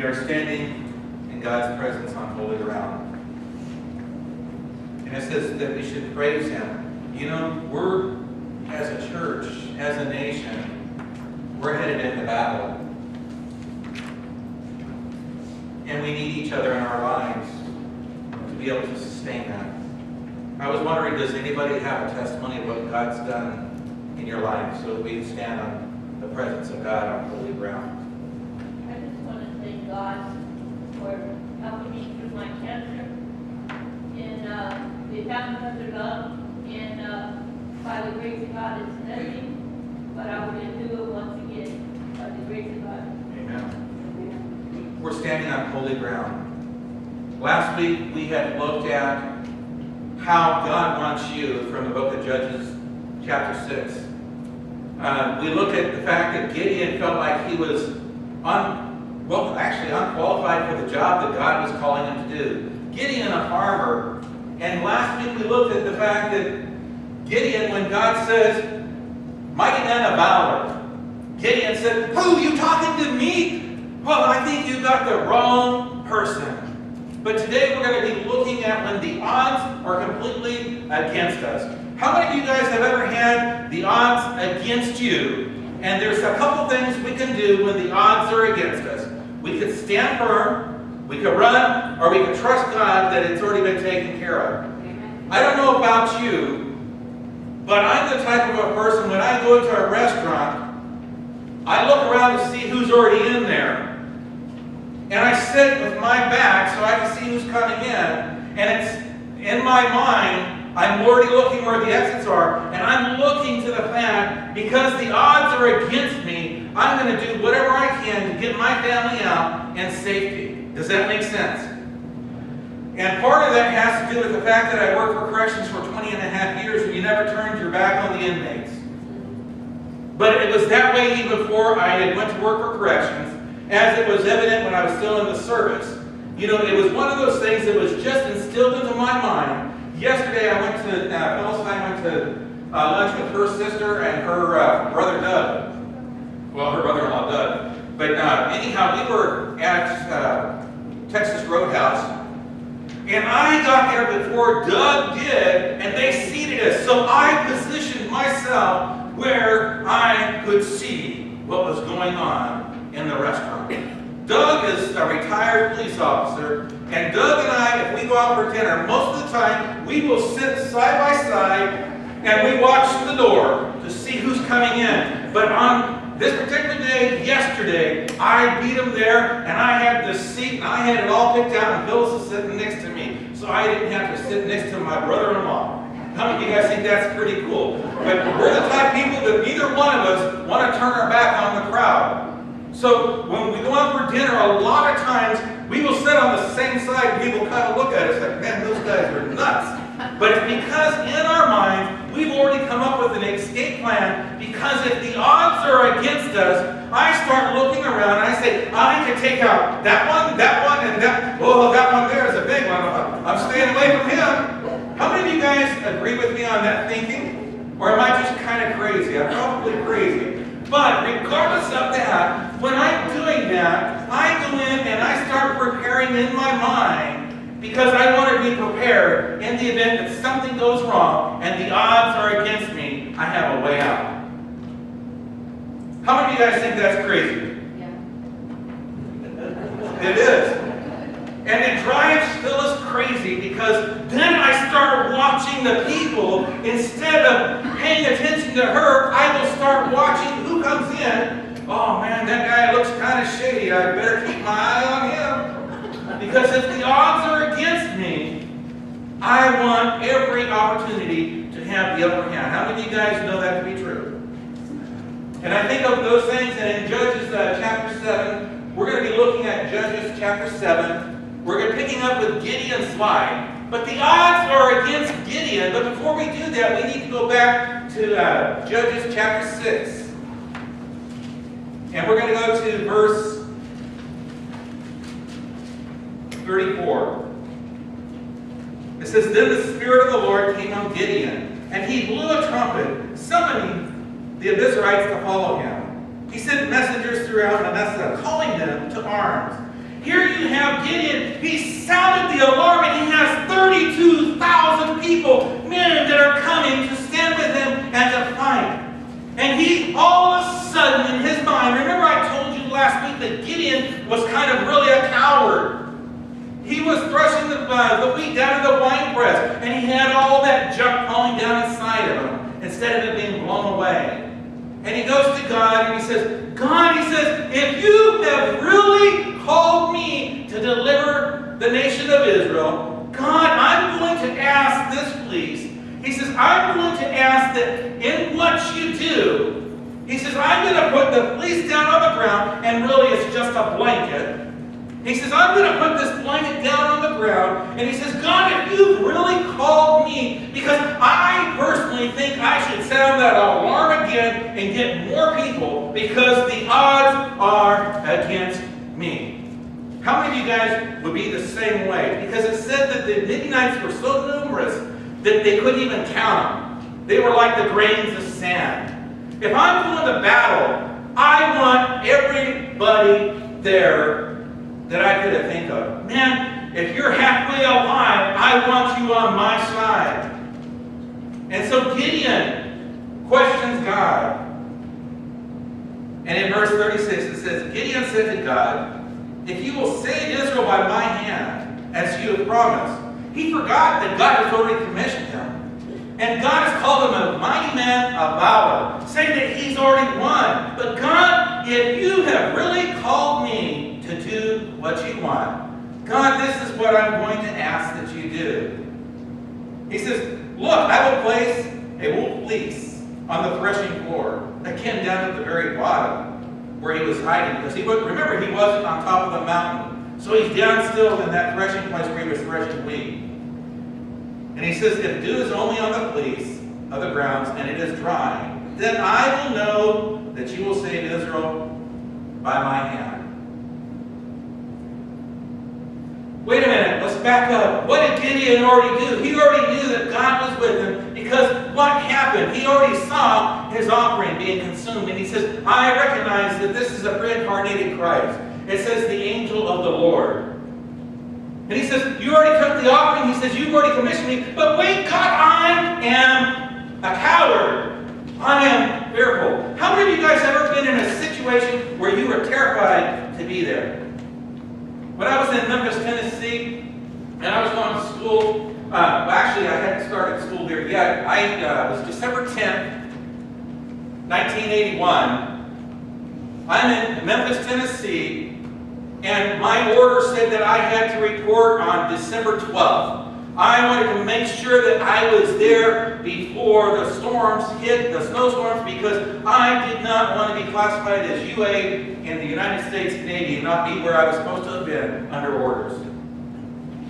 are standing in God's presence on holy ground. And it says that we should praise Him. You know, we're, as a church, as a nation, we're headed into battle. And we need each other in our lives to be able to sustain that. I was wondering, does anybody have a testimony of what God's done in your life so that we stand on the presence of God on holy ground? I just want to thank God for helping me through my cancer. And they found another lung, and by the grace of God, it's nothing, but I will do it once again by the grace of God. Amen. We're standing on holy ground. Last week we had looked at how God wants you from the book of Judges, chapter 6. We looked at the fact that Gideon felt like he was unqualified for the job that God was calling him to do. Gideon, a farmer. And last week we looked at the fact that Gideon, when God says, mighty man of valor, Gideon said, who, you talking to me? Well, I think you got the wrong person. But today we're going to be looking at when the odds are completely against us. How many of you guys have ever had the odds against you? And there's a couple things we can do when the odds are against us. We could stand firm, we could run, or we could trust God that it's already been taken care of. Amen. I don't know about you, but I'm the type of a person, when I go into a restaurant, I look around to see who's already in there. And I sit with my back so I can see who's coming in. And it's in my mind, I'm already looking where the exits are. And I'm looking to the fact, because the odds are against me, I'm going to do whatever I can to get my family out in safety. Does that make sense? And part of that has to do with the fact that I worked for corrections for 20 and a half years and you never turned your back on the inmates. But it was that way even before I had went to work for corrections, as it was evident when I was still in the service. You know, it was one of those things that was just instilled into my mind. Yesterday I went to, Phyllis and I went to lunch with her sister and her brother Doug. Well, her brother-in-law Doug. But anyhow, we were at Texas Roadhouse. And I got there before Doug did, and they seated us. So I positioned myself where I could see what was going on in the restaurant. Doug is a retired police officer, and Doug and I, if we go out for dinner, most of the time we will sit side by side and we watch the door to see who's coming in. But on this particular day, yesterday, I beat him there, and I had the seat, and I had it all picked out, and Phyllis was sitting next to me, so I didn't have to sit next to my brother-in-law. How many of you guys think that's pretty cool? But we're the type of people that neither one of us want to turn our back on the crowd. So when we go out for dinner, a lot of times we will sit on the same side and people kind of look at us like, man, those guys are nuts. But it's because in our minds, we've already come up with an escape plan, because if the odds are against us, I start looking around and I say, I can take out that one, and that, oh, that one there is a big one. I'm staying away from him. How many of you guys agree with me on that thinking? Or am I just kind of crazy? I'm probably crazy. But regardless of that, when I'm doing that, I go in and I start preparing in my mind, because I want to be prepared in the event that something goes wrong and the odds are against me. I have a way out. How many of you guys think that's crazy? Yeah. It is. And it drives Phyllis crazy, because then I start watching the people. Instead of paying attention to her, I will start watching who comes in. Oh man, that guy looks kind of shady. I better keep my eye on him. Because if the odds are against me, I want every opportunity to have the upper hand. How many of you guys know that to be true? And I think of those things, and in Judges chapter 7, we're going to be looking at Judges chapter 7. We're going to be picking up with Gideon's life. But the odds are against Gideon. But before we do that, we need to go back to Judges chapter 6. And we're going to go to verse 34. It says, Then the Spirit of the Lord came on Gideon, and he blew a trumpet, summoning the Abiezrites to follow him. He sent messengers throughout Manasseh, calling them to arms. Here you have Gideon. He sounded the alarm, and he has 32,000 people, men that are coming to stand with him and to fight. And he, all of a sudden, in his mind, remember I told you last week that Gideon was kind of really a coward. He was threshing the wheat down in the winepress, and he had all that junk falling down inside of him instead of it being blown away. And he goes to God and he says, God, he says, if you have really called me to deliver the nation of Israel, God, I'm going to ask this, please. He says, I'm going to ask that in what you do, he says, I'm going to put the fleece down on the ground, and really it's just a blanket. He says, I'm going to put this blanket down on the ground, and he says, God, if you've really called me, because I personally think I should sound that alarm again and get more people, because the odds are against me. How many of you guys would be the same way? Because it said that the Midianites were so numerous that they couldn't even count them. They were like the grains of sand. If I'm going to battle, I want everybody there that I could think of. Man, if you're halfway alive, I want you on my side. And so Gideon questions God. And in verse 36 it says, Gideon said to God, if you will save Israel by my hand, as you have promised. He forgot that God has already commissioned him. And God has called him a mighty man of valor, saying that he's already won. But God, if you have really called me to do what you want, God, this is what I'm going to ask that you do. He says, look, I will place a wool fleece on the threshing floor, again down at the very bottom where he was hiding. Because remember, he wasn't on top of the mountain. So he's down still in that threshing place where he was threshing wheat. And he says, if dew is only on the fleece of the grounds and it is dry, then I will know that you will save Israel by my hand. Wait a minute, let's back up. What did Gideon already do? He already knew that God was with him, because what happened? He already saw his offering being consumed, and he says, I recognize that this is a pre-incarnated Christ. It says the angel of the Lord. And he says, you already took the offering. He says, you've already commissioned me. But wait, God, I am a coward. I am fearful. How many of you guys have ever been in a situation where you were terrified to be there? When I was in Memphis, Tennessee, and I was going to school, actually I hadn't started school there yet. It was December 10th, 1981. I'm in Memphis, Tennessee, and my order said that I had to report on December 12th. I wanted to make sure that I was there before the storms hit, the snowstorms, because I did not want to be classified as UA in the United States Navy and not be where I was supposed to have been under orders.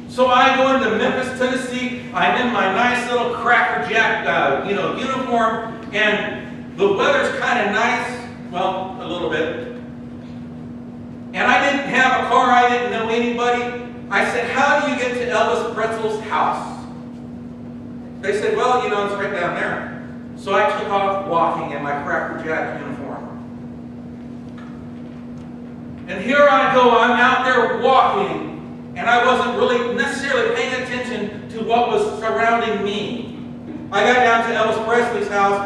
So I go into Memphis, Tennessee. I'm in my nice little Cracker Jack uniform, and the weather's kind of nice, well, a little bit. And I didn't have a car, I didn't know anybody. I said, how do you get to Elvis Pretzel's house? They said, well, it's right down there. So I took off walking in my Cracker Jack uniform. And here I go, I'm out there walking, and I wasn't really necessarily paying attention to what was surrounding me. I got down to Elvis Presley's house,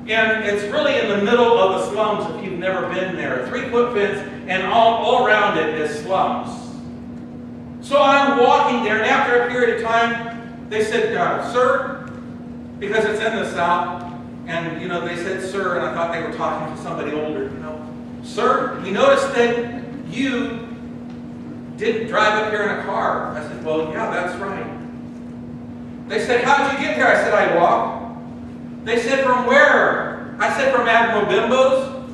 and it's really in the middle of the slums if you've never been there. 3-foot fence, and all around it is slums. So I'm walking there, and after a period of time, they said, sir, because it's in the South, and, they said, sir, and I thought they were talking to somebody older, Sir, we noticed that you didn't drive up here in a car. I said, well, yeah, that's right. They said, how did you get here? I said, I walked. They said, from where? I said, from Admiral Bimbo's.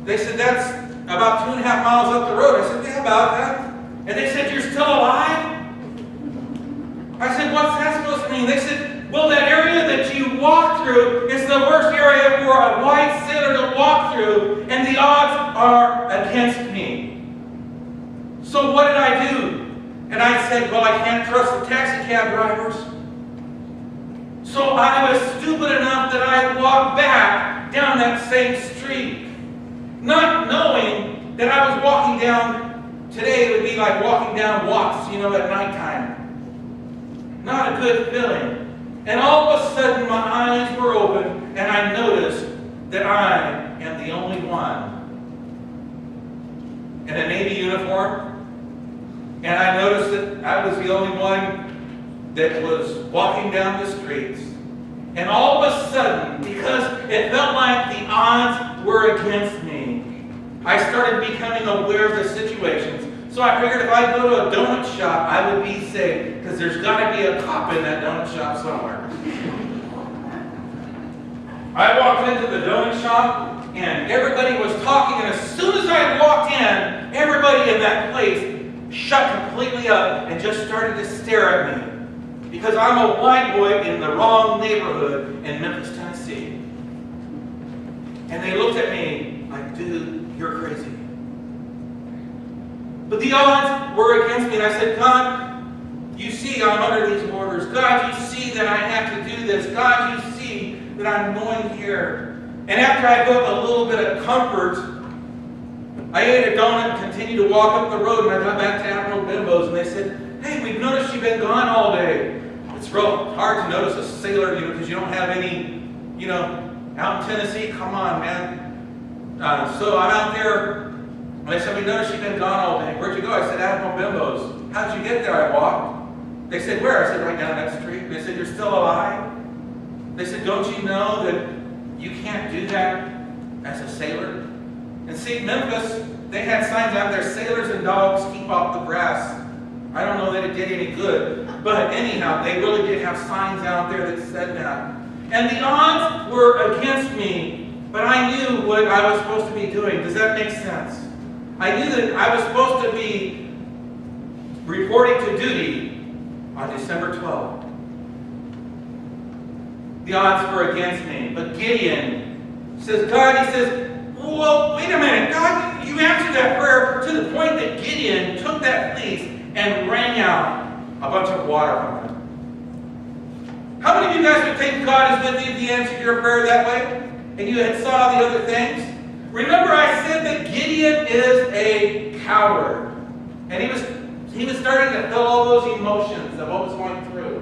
They said, that's about 2.5 miles up the road. I said, yeah, about that. And they said, you're still alive? I said, what's that supposed to mean? They said, well, that area that you walk through is the worst area for a white sailor to walk through, and the odds are against me. So what did I do? And I said, well, I can't trust the taxi cab drivers. So I was stupid enough that I walked back down that same street, not knowing that I was walking down Today it would be like walking down walks, at nighttime. Not a good feeling. And all of a sudden my eyes were open and I noticed that I am the only one in a Navy uniform. And I noticed that I was the only one that was walking down the streets. And all of a sudden, because it felt like the odds were against me, I started becoming aware of the situations. So I figured if I go to a donut shop, I would be safe, because there's got to be a cop in that donut shop somewhere. I walked into the donut shop, and everybody was talking, and as soon as I walked in, everybody in that place shut completely up and just started to stare at me. Because I'm a white boy in the wrong neighborhood in Memphis, Tennessee. And they looked at me like, dude, you're crazy. But the odds were against me, and I said, God, you see I'm under these orders. God, you see that I have to do this. God, you see that I'm going here. And after I got a little bit of comfort, I ate a donut and continued to walk up the road, and I got back to Admiral Bimbo's, and they said, hey, we've noticed you've been gone all day. It's real hard to notice a sailor, because you don't have any, out in Tennessee. Come on, man. So I'm out there, and they said, we noticed you've been gone all day. Where'd you go? I said, Admiral Bimbo's. How'd you get there? I walked. They said, where? I said, right down that street. They said, you're still alive? They said, don't you know that you can't do that as a sailor? And see, Memphis, they had signs out there, sailors and dogs keep off the grass. I don't know that it did any good. But anyhow, they really did have signs out there that said that. And the odds were against me, but I knew what I was supposed to be doing. Does that make sense? I knew that I was supposed to be reporting to duty on December 12th. The odds were against me. But Gideon says, God, he says, well, wait a minute. God, you answered that prayer to the point that Gideon took that fleece and wrung out a bunch of water from it. How many of you guys would think God is with you if He answered your prayer that way? And you had saw the other things? Remember I said that Gideon is a coward. And he was starting to feel all those emotions of what was going through.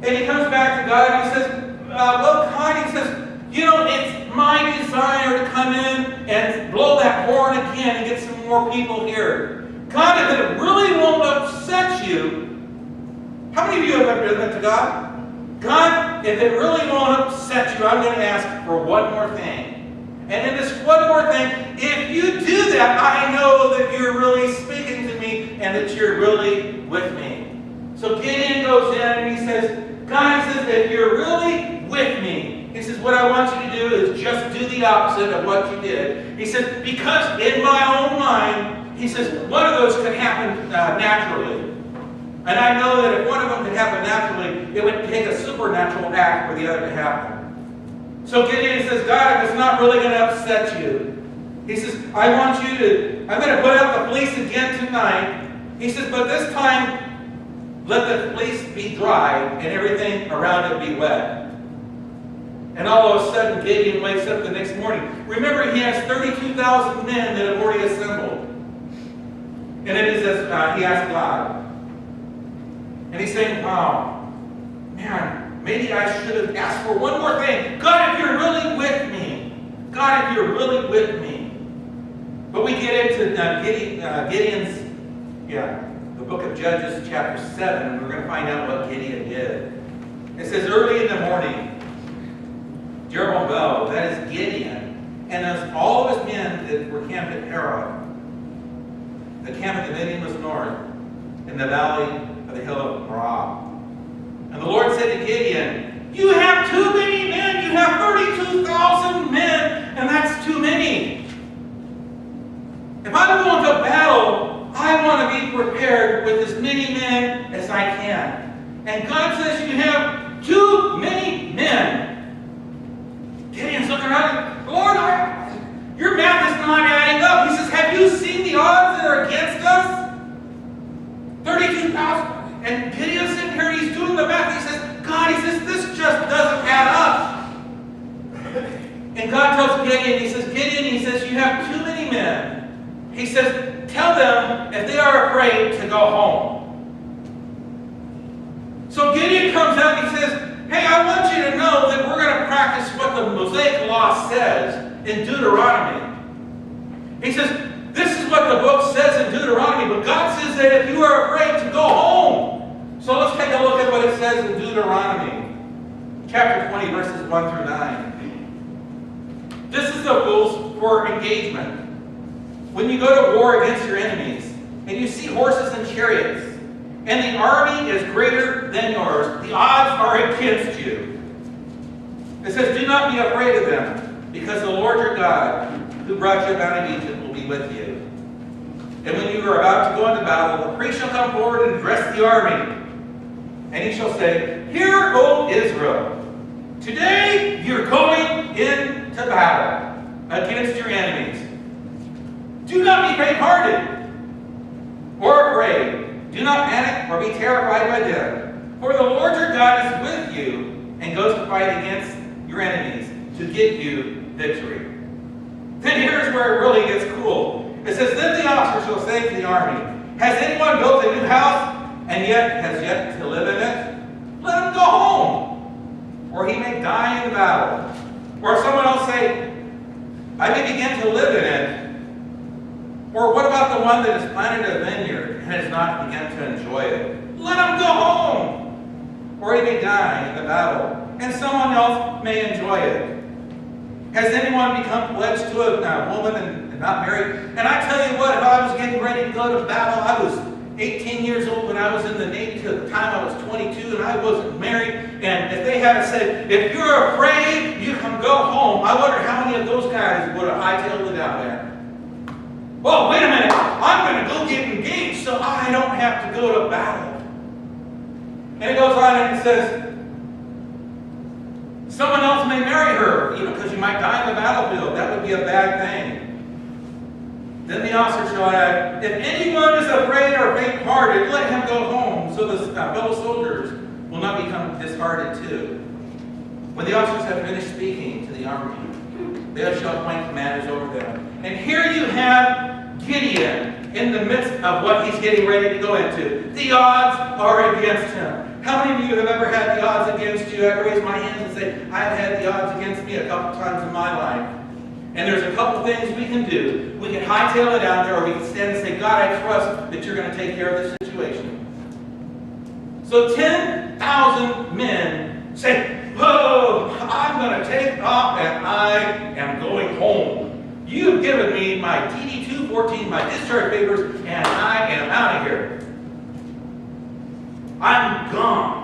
And he comes back to God and he says, well, God, he says, it's my desire to come in and blow that horn again and get some more people here. God, if it really won't upset you, how many of you have ever done that to God? God, if it really won't upset you, I'm going to ask for one more thing. And in this one more thing, if you do that, I know that you're really speaking to me and that you're really with me. So Gideon goes in and he says, God, he says, if you're really with me, he says, what I want you to do is just do the opposite of what you did. He says, because in my own mind, he says, one of those can happen naturally. And I know that if one of them could happen naturally, it would take a supernatural act for the other to happen. So Gideon says, God, if it's not really going to upset you, he says, I'm going to put out the fleece again tonight. He says, but this time, let the fleece be dry and everything around it be wet. And all of a sudden, Gideon wakes up the next morning. Remember, he has 32,000 men that have already assembled. And it is as he asked God. And he's saying, wow, man, maybe I should have asked for one more thing. God, if you're really with me. God, if you're really with me. But we get into Gideon's, the book of Judges, chapter 7, and we're going to find out what Gideon did. It says, early in the morning, Jerubbaal, that is Gideon, and as all of his men that were camped at Harod, the camp of the Midian was north, in the valley of the hill of Morah. And the Lord said to Gideon, you have too many men. You have 32,000 men, and that's too many. If I'm going to battle, I want to be prepared with as many men as I can. And God says you have too many men. Gideon's looking around, Lord, your math is not adding up. He says, have you seen the odds that are against us? 32,000. And Gideon's sitting here, he's doing the math. He says, God, he says, this just doesn't add up. And God tells Gideon, he says, you have too many men. He says, tell them if they are afraid to go home. So Gideon comes out and he says, hey, I want you to know that we're going to practice what the Mosaic Law says in Deuteronomy. He says, this is what the book says in Deuteronomy, but God says that if you are afraid to go home. So let's take a look at what it says in Deuteronomy, chapter 20, verses 1 through 9. This is the rules for engagement. When you go to war against your enemies, and you see horses and chariots, and the army is greater than yours, the odds are against you. It says, do not be afraid of them, because the Lord your God, who brought you out of Egypt, will be with you. And when you are about to go into battle, the priest shall come forward and address the army. And he shall say, hear, O Israel, today you're going into battle against your enemies. Do not be faint-hearted or afraid. Do not panic or be terrified by them. For the Lord your God is with you and goes to fight against your enemies to give you victory. Then here's where it really gets cool. It says, then the officer shall say to the army, has anyone built a new house and yet has yet to live in it? Let him go home, or he may die in the battle. Or someone else say, I may begin to live in it. Or what about the one that has planted a vineyard and has not begun to enjoy it? Let him go home, or he may die in the battle, and someone else may enjoy it. Has anyone become pledged to a woman and not married? And I tell you what, if I was getting ready to go to battle, I was 18 years old when I was in the Navy. To the time I was 22 and I wasn't married. And if they had said, if you're afraid, you can go home, I wonder how many of those guys would have hightailed it out there. Well, wait a minute, I'm going to go get engaged so I don't have to go to battle. And it goes on and it says, someone else may marry her, because you might die in the battlefield. That would be a bad thing. Then the officer shall add, if anyone is afraid or faint-hearted, let him go home, so the fellow soldiers will not become disheartened too. When the officers have finished speaking to the army, they shall appoint commanders over them. And here you have Gideon in the midst of what he's getting ready to go into. The odds are against him. How many of you have ever had the odds against you? I raise my hand and say, I've had the odds against me a couple times in my life. And there's a couple things we can do. We can hightail it out there, or we can stand and say, God, I trust that you're going to take care of this situation. So 10,000 men say, whoa, I'm going to take off and I am going home. You've given me my DD-214, my discharge papers, and I am out of here. I'm gone.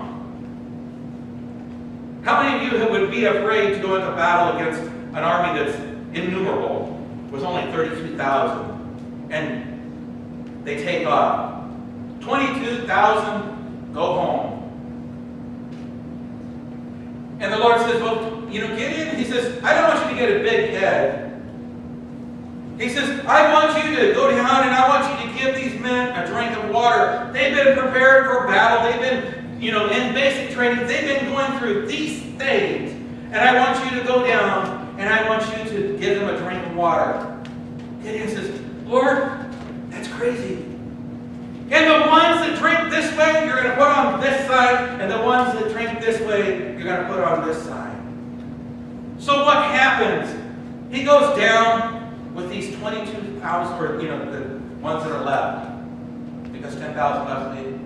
How many of you would be afraid to go into battle against an army that's innumerable? It was only 32,000. And they take off. 22,000 go home. And the Lord says, well, Gideon, he says, I don't want you to get a big head. He says, I want you to go down and I want you to give these men a drink of water. They've been prepared for battle. They've been, in basic training. They've been going through these things. And I want you to go down and I want you to give them a drink of water. Gideon says, Lord, that's crazy. And the ones that drink this way, you're going to put on this side. And the ones that drink this way, you're going to put on this side. So what happens? He goes down with these 22,000, or the ones that are left, because 10,000 left, maybe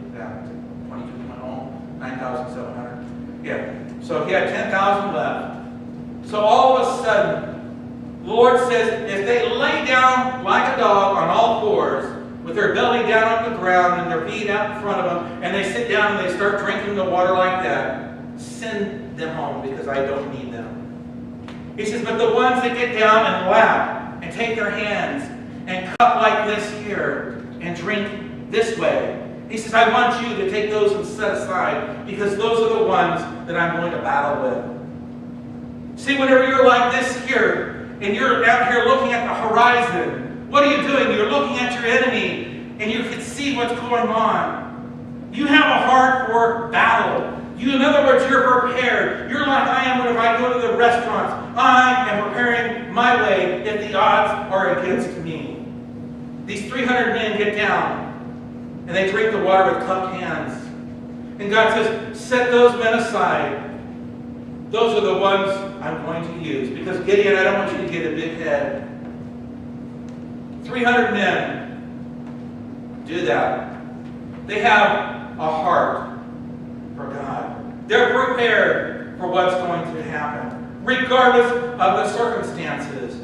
22 went home, 9,700. Yeah. So he had 10,000 left. So all of a sudden, the Lord says, if they lay down like a dog on all fours, with their belly down on the ground and their feet out in front of them, and they sit down and they start drinking the water like that, send them home because I don't need them. He says, but the ones that get down and lap and take their hands and cup like this here and drink this way, he says, I want you to take those and set aside because those are the ones that I'm going to battle with. See, whenever you're like this here and you're out here looking at the horizon, what are you doing? You're looking at your enemy and you can see what's going on. You have a heart for battle. In other words, you're prepared. You're like I am when I go to the restaurants. I am preparing my way if the odds are against me. These 300 men get down, and they drink the water with cupped hands. And God says, set those men aside. Those are the ones I'm going to use. Because Gideon, I don't want you to get a big head. 300 men do that. They have a heart for God. They're prepared for what's going to happen, regardless of the circumstances.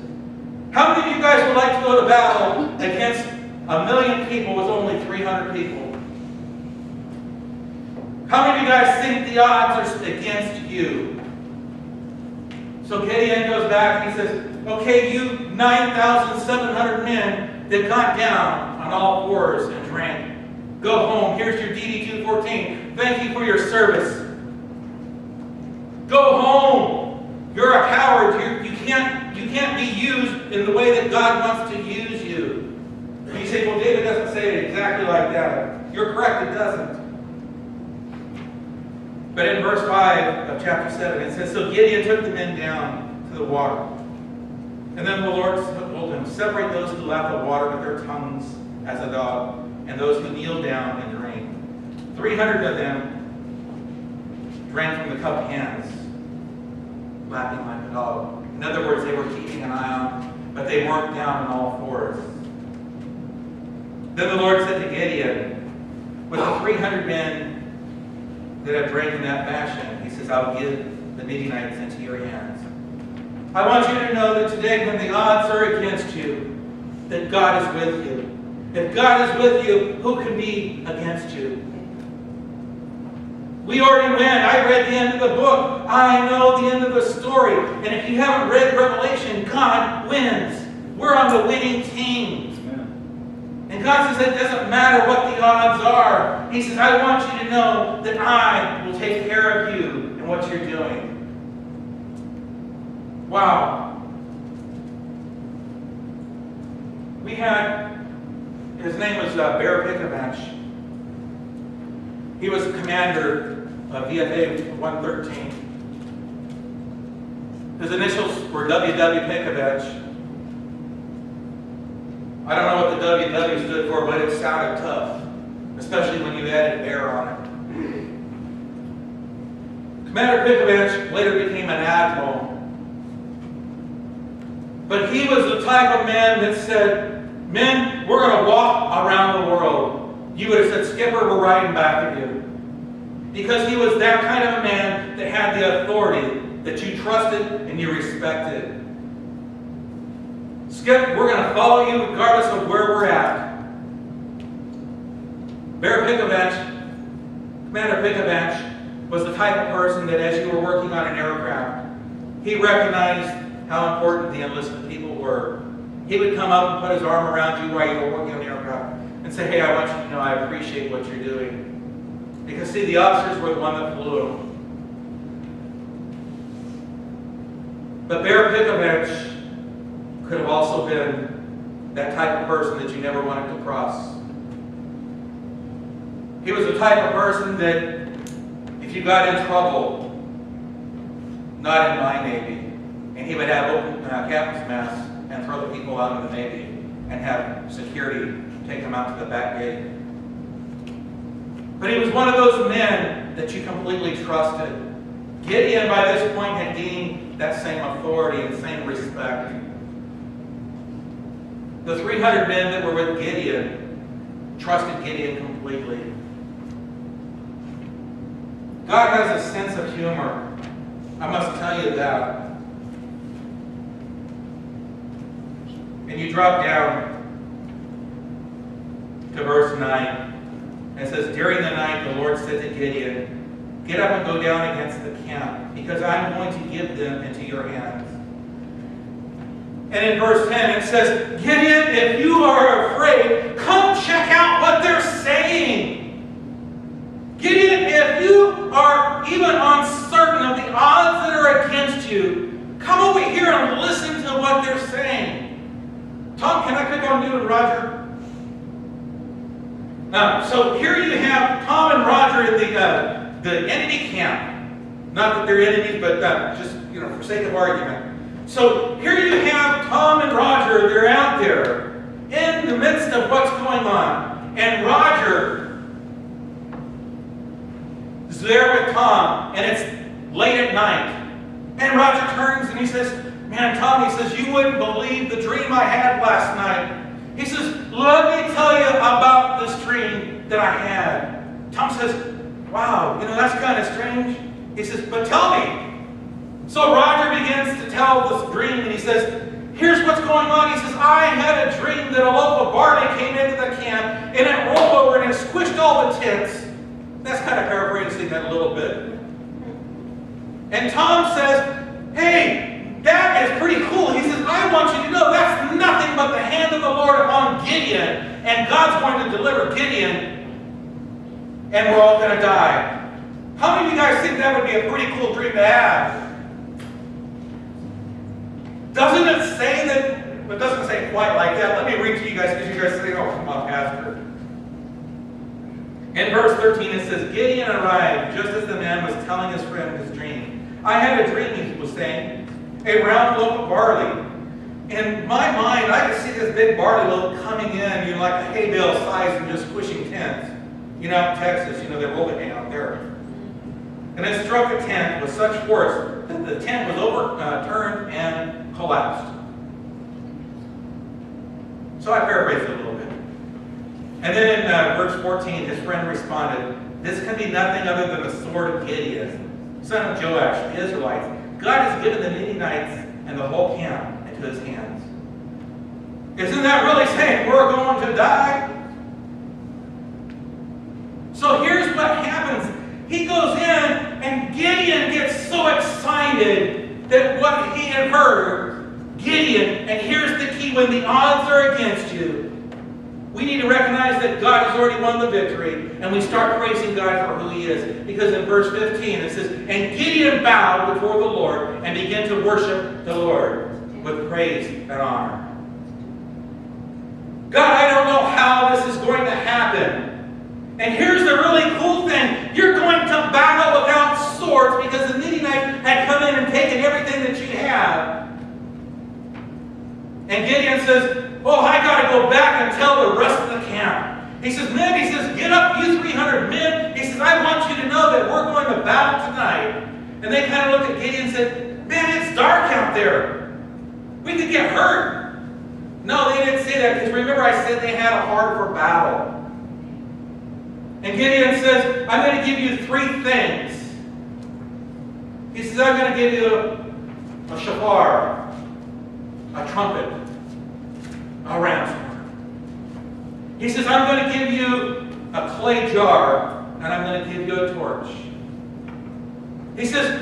How many of you guys would like to go to battle against 1,000,000 people with only 300 people? How many of you guys think the odds are against you? So Gideon goes back and he says, okay, you 9,700 men that got down on all fours and drank, go home. Here's your DD 214. Thank you for your service. Go home. You're a coward. You can't be used in the way that God wants to use you. And you say, well, David doesn't say it exactly like that. You're correct, it doesn't. But in verse 5 of chapter 7, it says, so Gideon took the men down to the water. And then the Lord told him, separate those who lap the water with their tongues as a dog, and those who kneel down and drink. 300 of them drank from the cupped hands, lapping like a dog. In other words, they were keeping an eye on, but they weren't down on all fours. Then the Lord said to Gideon, with the 300 men that have drank in that fashion, he says, I'll give the Midianites into your hands. I want you to know that today, when the odds are against you, that God is with you. If God is with you, who can be against you? We already win. I read the end of the book. I know the end of the story. And if you haven't read Revelation, God wins. We're on the winning team. And God says it doesn't matter what the odds are. He says, I want you to know that I will take care of you and what you're doing. Wow. We had, his name was Bear Pickamach. He was the commander of VFA 113. His initials were W.W. Pickamach. I don't know what the WW stood for, but it sounded tough, especially when you added bear on it. Commander Picklevich later became an admiral. But he was the type of man that said, men, we're going to walk around the world. You would have said, Skipper, we're riding back of you. Because he was that kind of a man that had the authority that you trusted and you respected. Skip, we're going to follow you regardless of where we're at. Bear Pickamach, Commander Pickamach, was the type of person that as you were working on an aircraft, he recognized how important the enlisted people were. He would come up and put his arm around you while you were working on the aircraft and say, hey, I want you to know I appreciate what you're doing. Because see, the officers were the one that flew them. But Bear Pickamach could have also been that type of person that you never wanted to cross. He was the type of person that if you got in trouble, not in my Navy, and he would have open captain's mast and throw the people out of the Navy and have security take them out to the back gate. But he was one of those men that you completely trusted. Gideon, by this point, had gained that same authority and same respect. The 300 men that were with Gideon trusted Gideon completely. God has a sense of humor. I must tell you that. And you drop down to verse 9. It says, during the night the Lord said to Gideon, get up and go down against the camp, because I'm going to give them into your hands. And in verse 10 it says, Gideon, if you are afraid, come check out what they're saying. Gideon, if you are even uncertain of the odds that are against you, come over here and listen to what they're saying. Tom, can I click on you and Roger? So here you have Tom and Roger in the enemy camp. Not that they're enemies, but just for sake of argument. So here you have Tom and Roger. They're out there in the midst midst of what's going on. And Roger is there with Tom, and it's late at night. And Roger turns and he says, man, Tom, he says, you wouldn't believe the dream I had last night. He says, let me tell you about this dream that I had. Tom says, wow, that's kind of strange. He says, but tell me. So Roger begins to tell this dream, and he says, here's what's going on. He says, I had a dream that a loaf of barley came into the camp, and it rolled over and it squished all the tents. That's kind of paraphrasing that a little bit. And Tom says, hey, that is pretty cool. He says, I want you to know that's nothing but the hand of the Lord upon Gideon, and God's going to deliver Gideon, and we're all going to die. How many of you guys think that would be a pretty cool dream to have? Doesn't it say that? It doesn't say quite like that. Let me read to you guys, because you guys say, oh, come on, Pastor. In verse 13 it says, Gideon arrived just as the man was telling his friend his dream. I had a dream, he was saying, a round loaf of barley. In my mind, I could see this big barley loaf coming in, like a hay bale size, and just squishing tents. Out in Texas, they roll it out there. And it struck a tent with such force that the tent was overturned and collapsed. So I paraphrased it a little bit. And then in verse 14, his friend responded, this can be nothing other than the sword of Gideon, son of Joash, the Israelites. God has given the Midianites and the whole camp into his hands. Isn't that really saying we're going to die? So here's what happens. He goes in, and Gideon gets so excited that what he had heard, Gideon, and here's the key, when the odds are against you, we need to recognize that God has already won the victory, and we start praising God for who he is. Because in verse 15 it says, and Gideon bowed before the Lord and began to worship the Lord with praise and honor. God, I don't know how this is going to happen. And here's the really cool thing. You're going to battle without swords because the Midianites had come in and taken everything that you have. And Gideon says, oh, I got to go back and tell the rest of the camp. He says, men, he says, get up, you 300 men. He says, I want you to know that we're going to battle tonight. And they kind of looked at Gideon and said, man, it's dark out there. We could get hurt. No, they didn't say that because remember I said they had a heart for battle. And Gideon says, I'm going to give you three things. He says, I'm going to give you a shofar, a trumpet, a ram's horn. He says, I'm going to give you a clay jar, and I'm going to give you a torch. He says,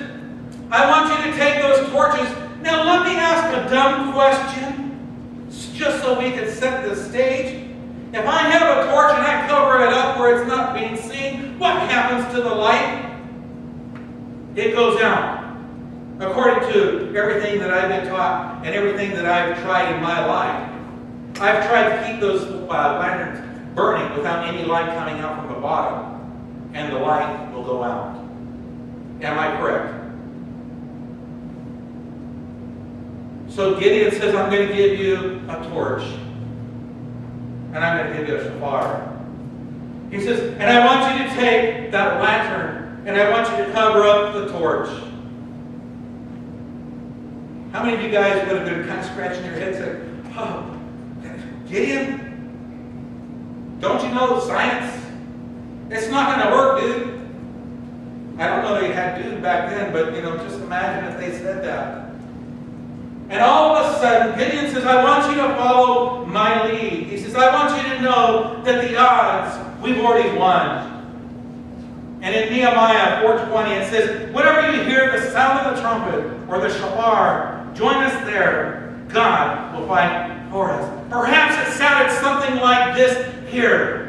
I want you to take those torches. Now let me ask a dumb question, just so we can set the stage. If I have a torch and I cover it up where it's not being seen, what happens to the light? It goes out. According to everything that I've been taught and everything that I've tried in my life, I've tried to keep those lanterns burning without any light coming out from the bottom, and the light will go out. Am I correct? So Gideon says, I'm going to give you a torch. And I'm going to give you a shofar. He says, and I want you to take that lantern, and I want you to cover up the torch. How many of you guys would have been kind of scratching your heads saying, oh, Gideon, don't you know science? It's not going to work, dude. I don't know they had dude back then, but just imagine if they said that. And all of a sudden, Gideon says, I want you to follow my lead. He says, I want you to know that the odds, we've already won. And in Nehemiah 4:20, it says, whenever you hear the sound of the trumpet or the shofar, join us there. God will fight for us. Perhaps it sounded something like this here.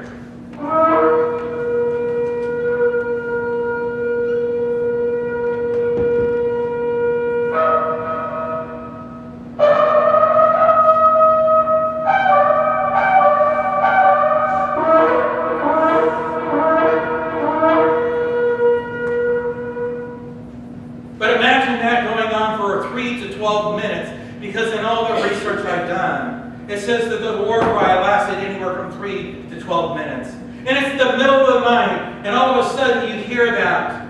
Because in all the research I've done, it says that the war cry lasted anywhere from 3 to 12 minutes. And it's the middle of the night, and all of a sudden you hear that.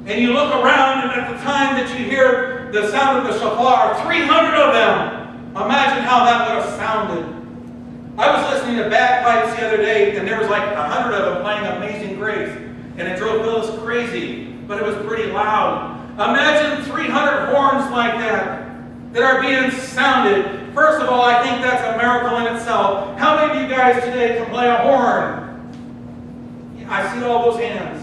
And you look around, and at the time that you hear the sound of the shofar, 300 of them. Imagine how that would have sounded. I was listening to bagpipes the other day, and there was like 100 of them playing Amazing Grace. And it drove Phyllis crazy, but it was pretty loud. Imagine 300 horns like that are being sounded. First of all, I think that's a miracle in itself. How many of you guys today can play a horn? I see all those hands.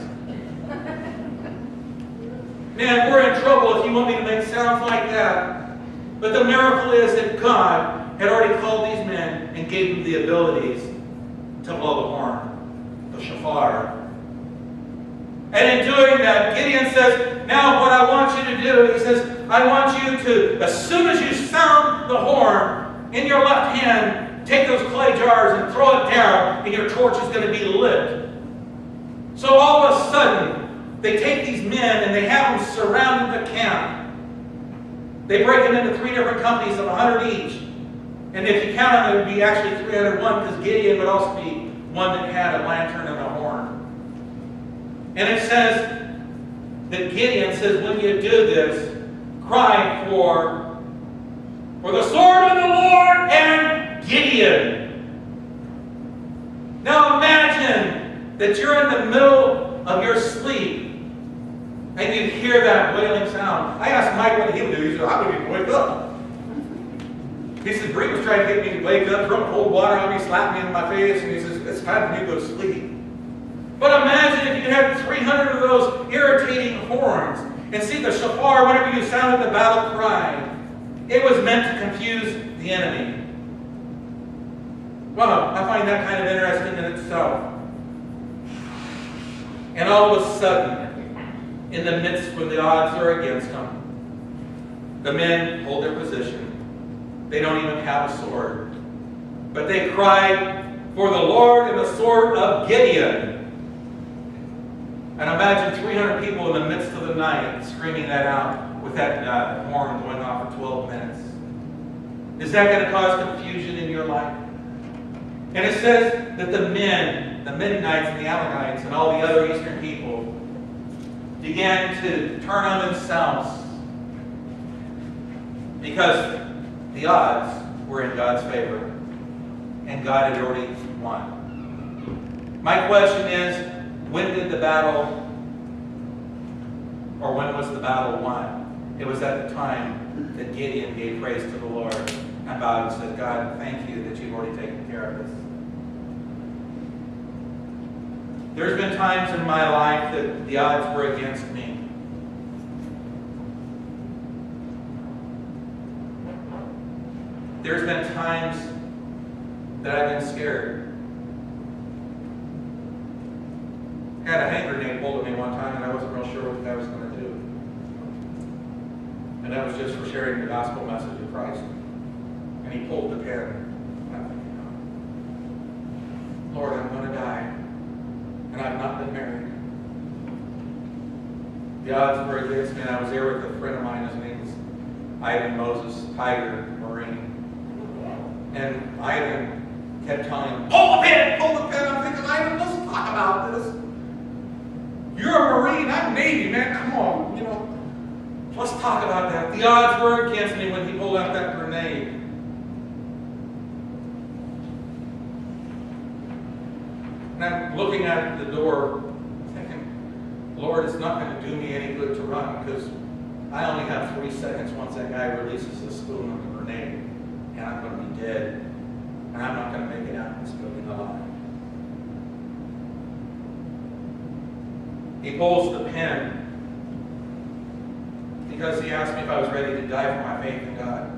Man, we're in trouble if you want me to make sounds like that. But the miracle is that God had already called these men and gave them the abilities to blow the horn, the shofar. And in doing that, Gideon says, now what I want you to do, he says, I want you to, as soon as you sound the horn, in your left hand, take those clay jars and throw it down, and your torch is going to be lit. So all of a sudden, they take these men and they have them surrounding the camp. They break them into 3 different companies of 100 each. And if you count them, it would be actually 301, because Gideon would also be one that had a lantern and a horn. And it says that Gideon says, when you do this, cry for the sword of the Lord and Gideon. Now imagine that you're in the middle of your sleep and you hear that wailing sound. I asked Mike what he would do. He said, I wouldn't even wake up. He said, Bree was trying to get me to wake up, throw cold water on me, slap me in my face, and he says, it's time for me to go to sleep. But imagine if you had 300 of those irritating horns. And see, the shofar, whenever you sounded the battle cry, it was meant to confuse the enemy. Wow, I find that kind of interesting in itself. And all of a sudden, in the midst when the odds are against them, the men hold their position. They don't even have a sword. But they cried for the Lord and the sword of Gideon. And imagine 300 people in the midst of the night screaming that out with that horn going off for 12 minutes. Is that going to cause confusion in your life? And it says that the men, the Midianites and the Ammonites and all the other eastern people began to turn on themselves because the odds were in God's favor and God had already won. My question is, when did the battle, or when was the battle won? It was at the time that Gideon gave praise to the Lord and bowed and said, God, thank you that you've already taken care of this. There's been times in my life that the odds were against me. There's been times that I've been scared. I had a hand grenade pulled at me one time, and I wasn't real sure what I was going to do. And that was just for sharing the gospel message of Christ. And he pulled the pin. And I'm thinking, Lord, I'm going to die. And I've not been married. The odds were against me, and I was there with a friend of mine. His name is Ivan Moses, Tiger, Marine. And Ivan kept telling him, pull the pin, pull the pin. I'm thinking, Ivan, let's talk about this. You're a Marine, I'm Navy, man, come on, let's talk about that. The odds were against me when he pulled out that grenade. And I'm looking at the door, thinking, Lord, it's not going to do me any good to run, because I only have 3 seconds once that guy releases the spoon of the grenade, and I'm going to be dead, and I'm not going to make it out of this building alive. He pulls the pin because he asked me if I was ready to die for my faith in God.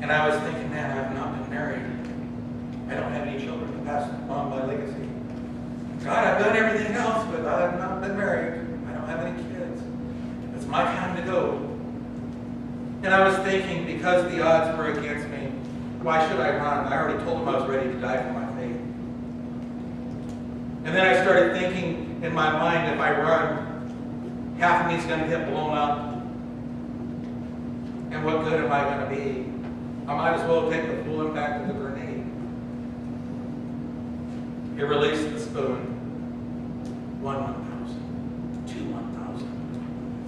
And I was thinking, man, I have not been married. I don't have any children to pass on my legacy. God, I've done everything else, but I have not been married. I don't have any kids. It's my time to go. And I was thinking, because the odds were against me, why should I run? I already told him I was ready to die for my faith. And then I started thinking in my mind, if I run, half of me is going to get blown up. And And what good am I going to be? I might as well take the full impact of the grenade. He released the spoon. 1,000, 2 1,000,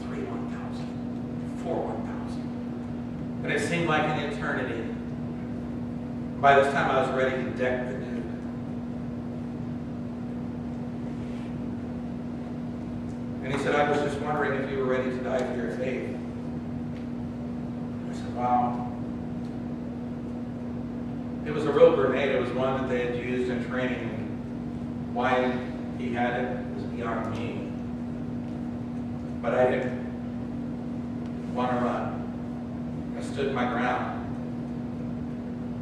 3 1,000, 4 1,000. And it seemed like an eternity. By this time I was ready to deck the nuke. And he said, I was just wondering if you were ready to die for your faith. I said, wow. It was a real grenade. It was one that they had used in training. Why he had it was beyond me. But I didn't want to run. I stood my ground.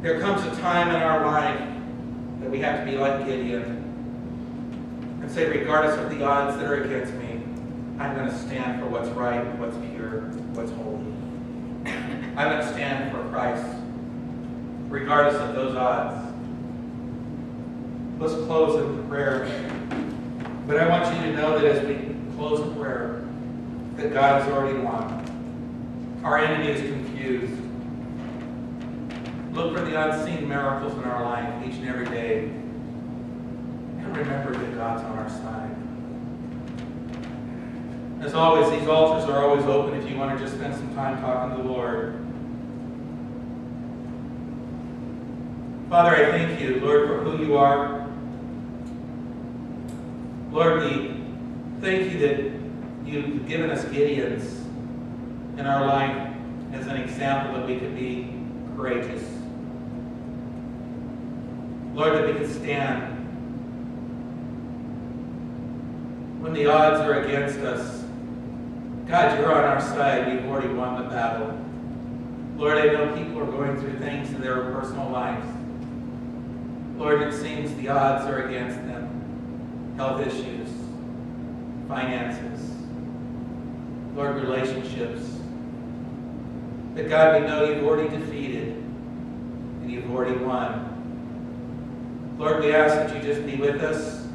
There comes a time in our life that we have to be like Gideon and say, regardless of the odds that are against me, I'm going to stand for what's right, what's pure, what's holy. I'm going to stand for Christ, regardless of those odds. Let's close in prayer. But I want you to know that as we close in prayer, that God has already won. Our enemy is confused. Look for the unseen miracles in our life each and every day. And remember that God's on our side. As always, these altars are always open if you want to just spend some time talking to the Lord. Father, I thank you, Lord, for who you are. Lord, we thank you that you've given us Gideons in our life as an example that we could be courageous. Lord, that we could stand when the odds are against us. God, you're on our side. We've already won the battle. Lord, I know people are going through things in their personal lives. Lord, it seems the odds are against them. Health issues, finances, Lord, relationships. But God, we know you've already defeated and you've already won. Lord, we ask that you just be with us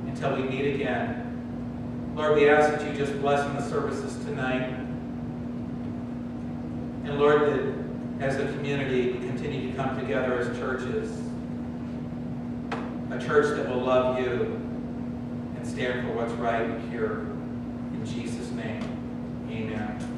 until we meet again. Lord, we ask that you just bless in the services tonight. And Lord, that as a community we continue to come together as churches. A church that will love you and stand for what's right and pure. In Jesus' name, amen.